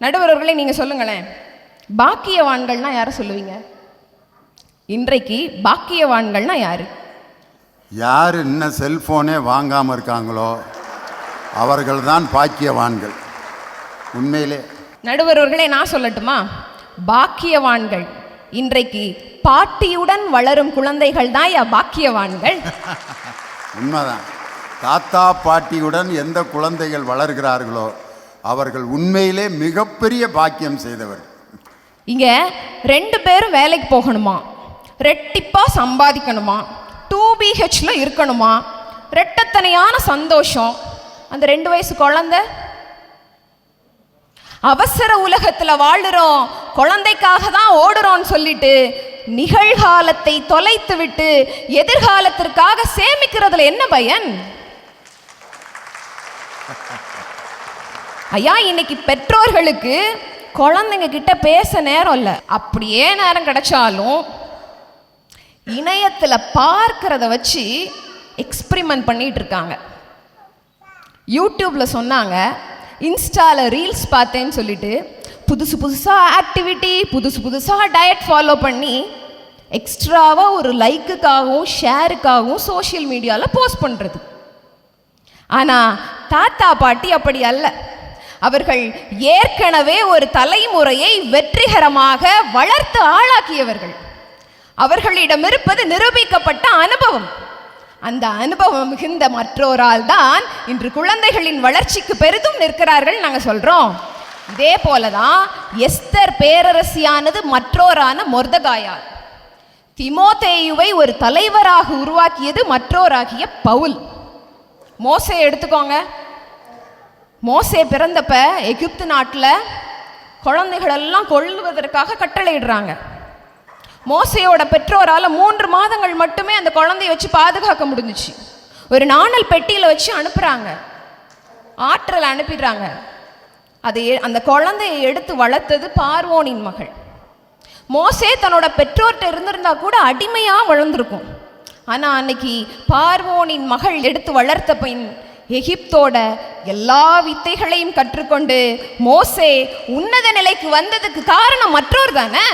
நடுவர்களே நீங்கள் சொல்லுங்களேன், பாக்கியவான்கள்னா யாரை சொல்லுவீங்க? இன்றைக்கு பாக்கியவான்கள்னா யாரு? யார் இன்னும் செல்ஃபோனே வாங்காமல் இருக்காங்களோ அவர்கள் தான் பாக்கியவான்கள். உண்மையிலே நடுவர்களே நான் சொல்லட்டுமா? பாக்கியவான்கள் இன்றைக்கு பாட்டியுடன் வளரும் குழந்தைகள் தான் பாக்கியவான்கள். உண்மைதான். தாத்தா பாட்டியுடன் எந்த குழந்தைகள் வளர்கிறார்களோ அவர்கள் உண்மையிலே மிகப்பெரிய பாக்கியம் செய்தவர். இங்க 2 பேரும் வேலைக்கு போகணுமா, ரெட்டிப்பா சம்பாதிக்கணுமா, 2BHல இருக்கணுமா, ரெட்டத்தனையான சந்தோஷம். அந்த 2 வயசு குழந்தை அவசர உலகத்துல வாழுறோம், குழந்தைக்காக தான் ஓடுறோம்னு சொல்லிட்டு நிகழ்காலத்தை தொலைத்து விட்டு எதிர்காலத்திற்காக சேமிக்கிறதுல என்ன பயன்? ஐயா, இன்னைக்கு பெற்றோர்களுக்கு குழந்தைங்க கிட்ட பேச நேரம் இல்லை. அப்படியே நேரம் கிடைச்சாலும் இணையத்தில் பார்க்கறத வச்சு எக்ஸ்பிரிமெண்ட் பண்ணிட்டு இருக்காங்க. யூடியூப்ல சொன்னாங்க, இன்ஸ்டால ரீல்ஸ் பார்த்தேன்னு சொல்லிட்டு புதுசு புதுசாக ஆக்டிவிட்டி, புதுசு புதுசாக டயட் ஃபாலோ பண்ணி எக்ஸ்ட்ராவாக ஒரு லைக்குக்காகவும் ஷேருக்காகவும் சோஷியல் மீடியாவில் போஸ்ட் பண்ணுறது. ஆனால் தாத்தா பாட்டி அப்படி அல்ல. அவர்கள் ஏற்கனவே ஒரு தலைமுறையை வெற்றிகரமாக வளர்த்து ஆளாக்கியவர்கள். அவர்களிடம் இருப்பது நிரூபிக்கப்பட்ட அனுபவம். அந்த அனுபவம் மிகுந்த மற்றோரால் தான் இன்று குழந்தைகளின் வளர்ச்சிக்கு பெரிதும் நிற்கிறார்கள் நாங்கள் சொல்றோம். இதே போலதான் எஸ்தர் பேரரசியானது மற்றோரான மொர்தகாயால். திமோத்தேயுவை ஒரு தலைவராக உருவாக்கியது மற்றோராகிய பவுல். மோசே எடுத்துக்கோங்க. மோசே பிறந்தப்ப எகிப்து நாட்டில் குழந்தைகளெல்லாம் கொல்லுவதற்காக கட்டளையிடுறாங்க. மோசையோட பெற்றோரால் 3 மாதங்கள் மட்டுமே அந்த குழந்தைய வச்சு பாதுகாக்க முடிஞ்சிச்சு. ஒரு நாணல் பெட்டியில் வச்சு அனுப்புகிறாங்க, ஆற்றல் அனுப்பிடுறாங்க. அந்த குழந்தையை எடுத்து வளர்த்தது பார்வோனின் மகள். மோசே தன்னோட பெற்றோர்கிட்ட இருந்திருந்தா கூட அடிமையாக வளர்ந்துருக்கும். ஆனால் அன்னைக்கு பார்வோனின் மகள் எடுத்து வளர்த்த பின் எகிப்தோட எல்லா வித்தைகளையும் கற்றுக்கொண்டு மோசே உன்னத நிலைக்கு வந்ததுக்கு காரணம் மற்றோர் தானே.